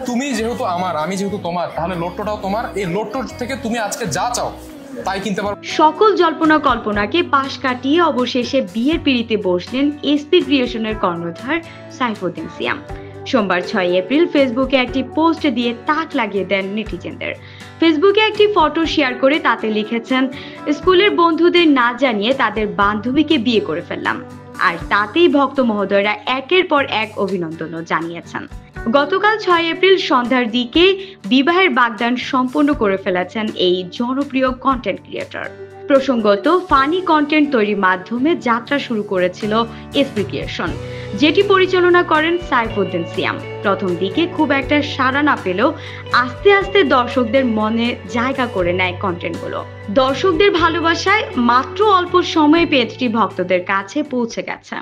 তুমি যেহেতু আমার, আমি যেহেতু তোমার, তাহলে লোট্টোটাও তোমার। এই লোট্টোর থেকে তুমি আজকে যা চাও তাই কিনতে পারো। সকল জল্পনা কল্পনাকে পাশ কাটিয়ে অবশেষে বিয়ের পিঁড়িতে বসলেন এসপি ক্রিয়েশনের কর্ণধার সাইফুদ্দিন সিয়াম। সোমবার 6 এপ্রিল ফেসবুকে একটি পোস্ট দিয়ে তাক লাগিয়ে দেন নেটিজেনদের। ফেসবুকে একটি ফটো শেয়ার করে তাতে লিখেছেন, স্কুলের বন্ধুদের না জানিয়ে তাদের বান্ধবীকে বিয়ে করে ফেললাম। আর তাতেই ভক্ত মহোদয়রা একের পর এক অভিনন্দনও জানিয়েছেন। গতকাল 6 এপ্রিল সন্ধ্যার দিকে বিবাহের বাগদান সম্পন্ন করে ফেলেছেন এই জনপ্রিয় কন্টেন্ট ক্রিয়েটর। প্রসঙ্গত, ফানি কন্টেন্ট তৈরির মাধ্যমে যাত্রা শুরু করেছিল এসপি ক্রিয়েশন, যেটি পরিচালনা করেন সাইফুদ্দিন সিয়াম। প্রথম দিকে খুব একটা সাড়া না পেলেও আস্তে আস্তে দর্শকদের মনে জায়গা করে নেয় কন্টেন্টগুলো। দর্শকদের ভালোবাসায় মাত্র অল্প সময়ে পেজটি ভক্তদের কাছে পৌঁছে গেছে।